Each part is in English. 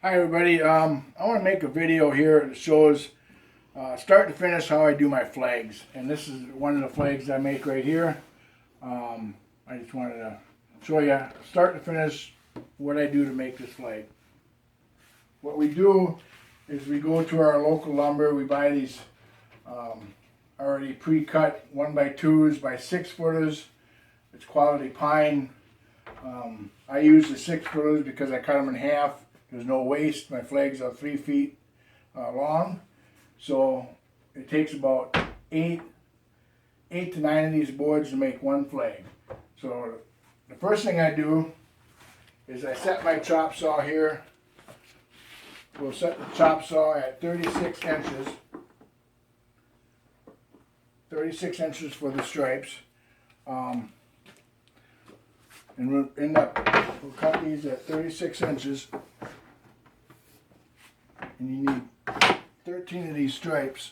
Hi everybody, I want to make a video here that shows start to finish how I do my flags, and this is one of the flags I make right here. I just wanted to show you start to finish what I do to make this flag. What we do is we go to our local lumber, we buy these already pre-cut 1x2s by 6 footers. It's quality pine. I use the 6 footers because I cut them in half. There's no waste. My flags are 3 feet long, so it takes about 8 to 9 of these boards to make one flag. So the first thing I do is I set my chop saw here. We'll set the chop saw at 36 inches. 36 inches for the stripes. And we'll cut these at 36 inches. And you need 13 of these stripes.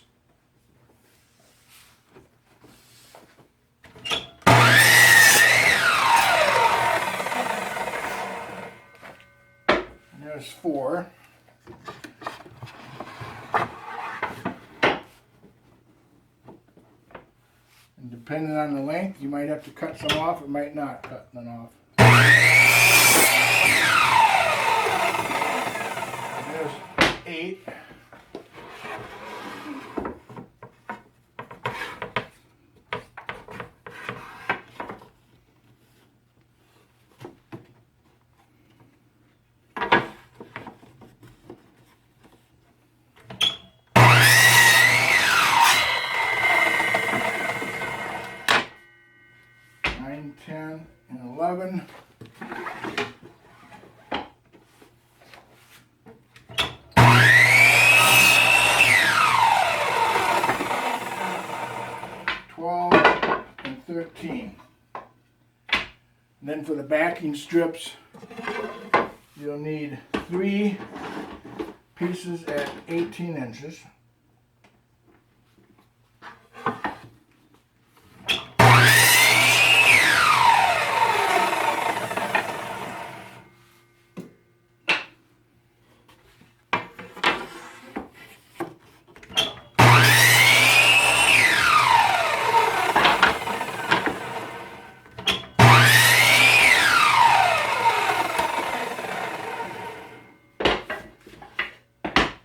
And there's 4. And depending on the length, you might have to cut some off or might not cut none off. There's 8. Nine, 10, and 11. And 13. And then for the backing strips, you'll need 3 pieces at 18 inches.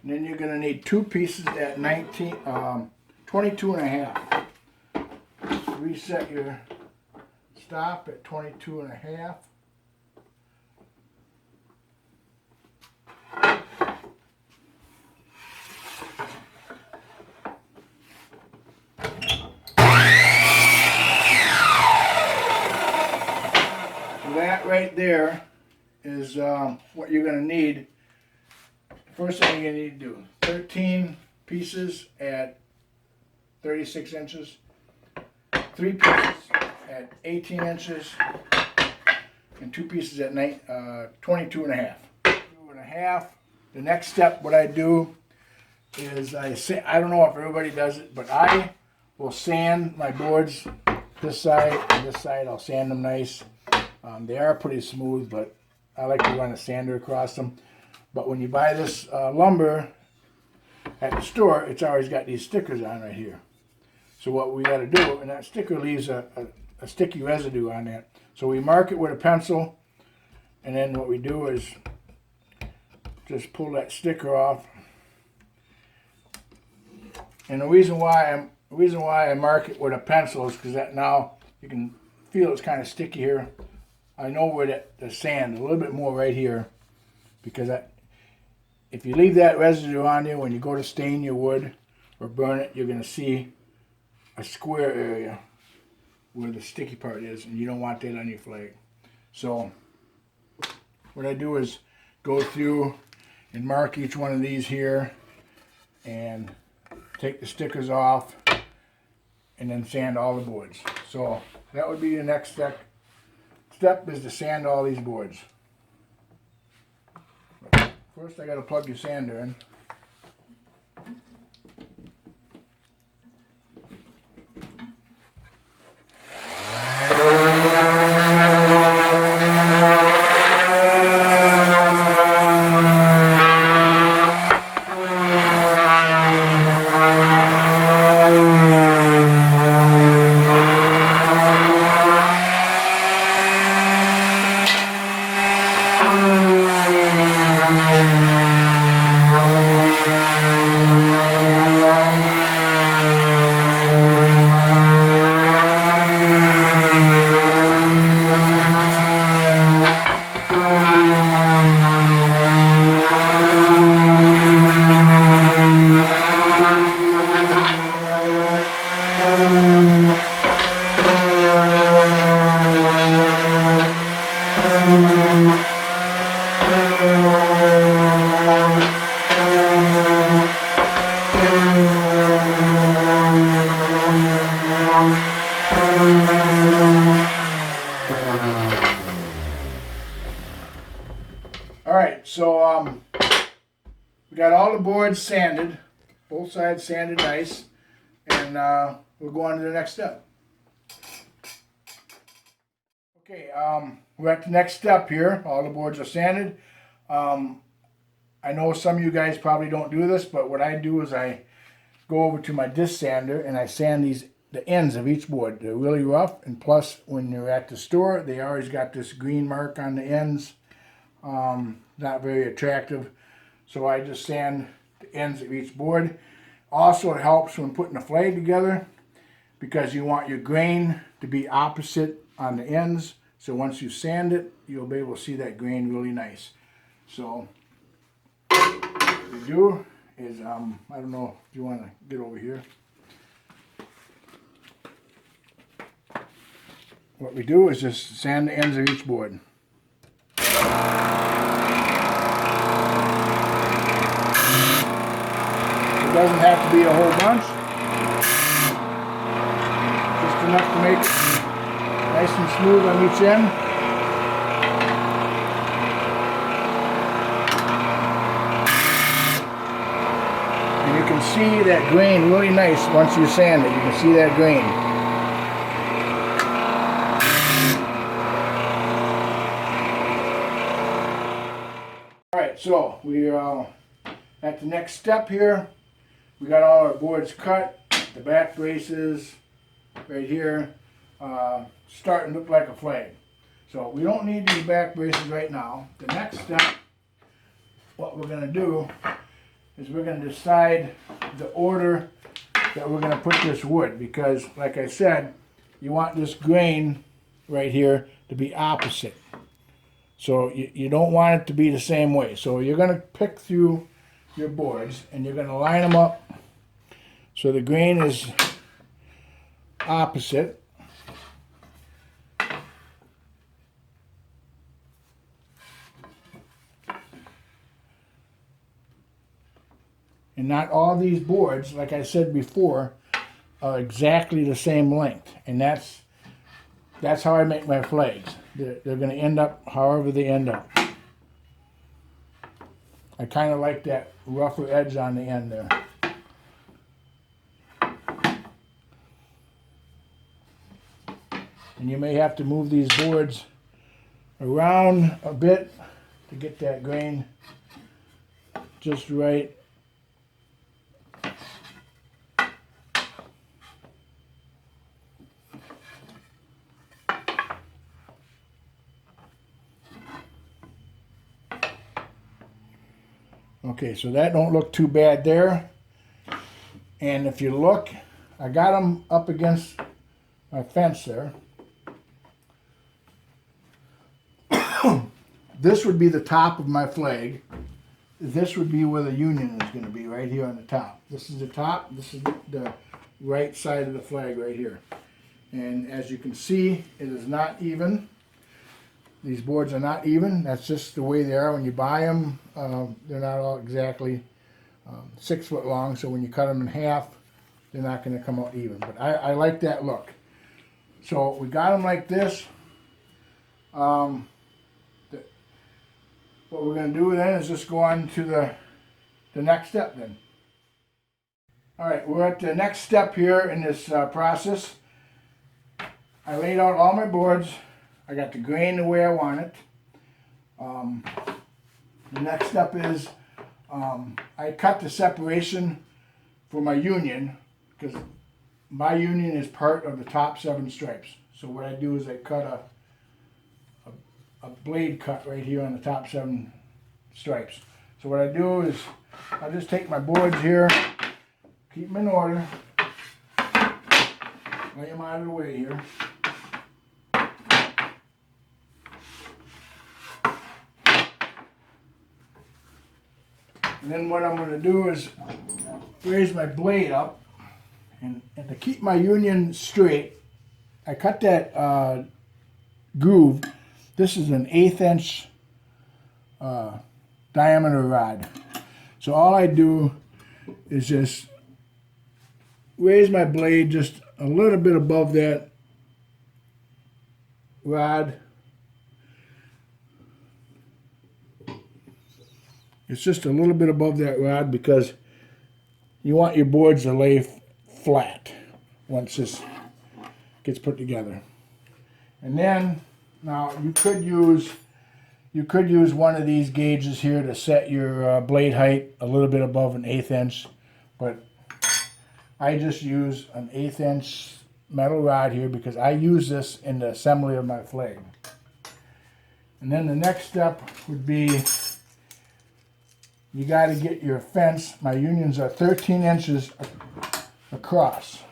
And then you're going to need 2 pieces at 22 and a half. Reset your stop at 22 and a half. So that right there is what you're going to need. First thing you need to do, 13 pieces at 36 inches, 3 pieces at 18 inches, and 2 pieces at 22 and a half. 22 and a half. The next step, what I do is I don't know if everybody does it, but I will sand my boards this side and this side. I'll sand them nice. They are pretty smooth, but I like to run a sander across them. But when you buy this lumber at the store, it's always got these stickers on right here. So what we got to do, and that sticker leaves a sticky residue on that. So we mark it with a pencil, and then what we do is just pull that sticker off. And the reason why I mark it with a pencil is because that now you can feel it's kind of sticky here. I know where the sand a little bit more right here, because if you leave that residue on there, when you go to stain your wood or burn it, you're going to see a square area where the sticky part is, and you don't want that on your flag. So what I do is go through and mark each one of these here and take the stickers off and then sand all the boards. So that would be the next step. Step is to sand all these boards. First, I got to plug your sander in. Alright, so we got all the boards sanded, both sides sanded nice, and we'll go on to the next step. Okay, we're at the next step here. All the boards are sanded. I know some of you guys probably don't do this, but what I do is I go over to my disc sander and I sand the ends of each board. They're really rough, and plus when you're at the store, they always got this green mark on the ends. Not very attractive, so I just sand the ends of each board. Also, it helps when putting a flag together because you want your grain to be opposite on the ends, so once you sand it, you'll be able to see that grain really nice. So what you do is, I don't know if you want to get over here. What we do is just sand the ends of each board. It doesn't have to be a whole bunch, just enough to make it nice and smooth on each end. And you can see that grain really nice once you sand it. You can see that grain. Alright, so we are at the next step here. We got all our boards cut, the back braces right here, starting to look like a flag. So we don't need these back braces right now. The next step, what we're going to do is we're going to decide the order that we're going to put this wood, because like I said, you want this grain right here to be opposite. So you don't want it to be the same way. So you're going to pick through your boards and you're going to line them up so the grain is opposite. And not all these boards, like I said before, are exactly the same length. And that's how I make my flags. They're going to end up however they end up. I kind of like that rougher edge on the end there. And you may have to move these boards around a bit to get that grain just right. Okay, so that don't look too bad there. And if you look, I got them up against my fence there. This would be the top of my flag. This would be where the union is going to be, right here on the top. This is the top. This is the right side of the flag right here. And as you can see, it is not even. These boards are not even. That's just the way they are when you buy them. They're not all exactly 6 foot long, so when you cut them in half, they're not going to come out even. But I like that look. So we got them like this. What we're going to do then is just go on to the next step then. Alright, we're at the next step here in this process. I laid out all my boards. I got the grain the way I want it. The next step is I cut the separation for my union, because my union is part of the top 7 stripes. So what I do is I cut a blade cut right here on the top 7 stripes. So what I do is I just take my boards here, keep them in order, lay them out of the way here. And then what I'm going to do is raise my blade up, and to keep my union straight, I cut that groove this is an 1/8 inch diameter rod. So all I do is just raise my blade just a little bit above that rod. It's just a little bit above that rod because you want your boards to lay flat once this gets put together. And then, now you could use one of these gauges here to set your blade height a little bit above an 1/8 inch, but I just use an 1/8 inch metal rod here because I use this in the assembly of my flag. And then the next step would be you got to get your fence. My unions are 13 inches across.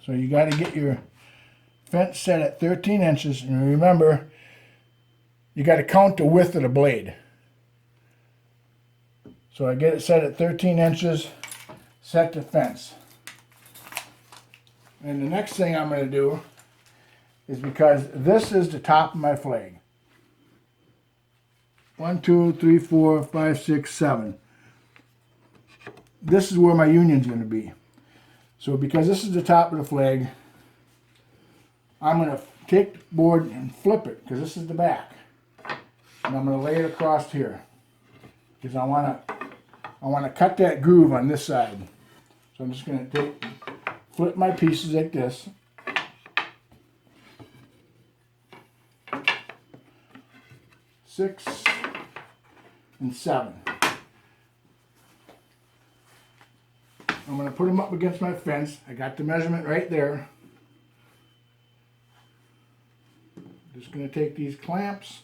So you got to get your fence set at 13 inches, and remember, you got to count the width of the blade. So I get it set at 13 inches, set the fence. And the next thing I'm going to do is, because this is the top of my flag. 1, 2, 3, 4, 5, 6, 7. This is where my union's going to be. So because this is the top of the flag, I'm going to take the board and flip it, because this is the back. And I'm going to lay it across here, because I want to cut that groove on this side. So I'm just going to flip my pieces like this. Six and 7. I'm going to put them up against my fence. I got the measurement right there. Just going to take these clamps.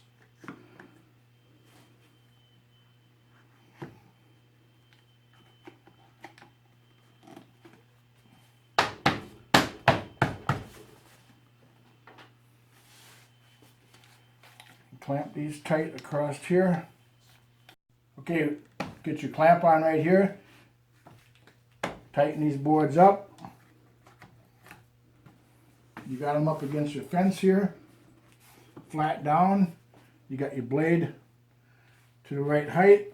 Clamp these tight across here. Okay, get your clamp on right here. Tighten these boards up. You got them up against your fence here. Flat down. You got your blade to the right height.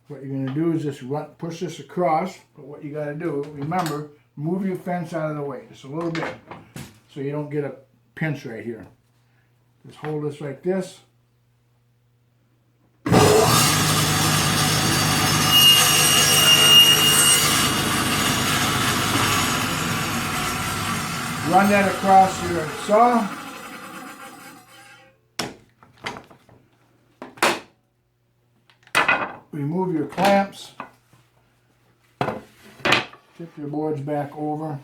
What you're going to do is just push this across. But what you got to do, remember, move your fence out of the way just a little bit so you don't get a pinch right here. Just hold this like this. Run that across your saw. Remove your clamps. Tip your boards back over.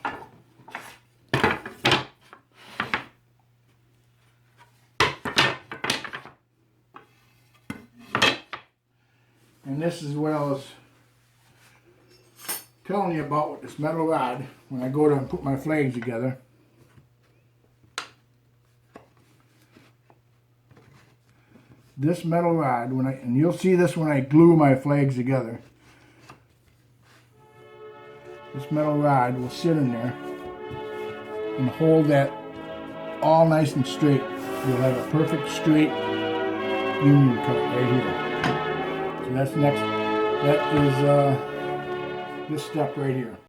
And this is what I was telling you about with this metal rod when I go to put my flags together. This metal rod, and you'll see this when I glue my flags together. This metal rod will sit in there and hold that all nice and straight. You'll have a perfect straight union cut right here. So that's next. That is this step right here.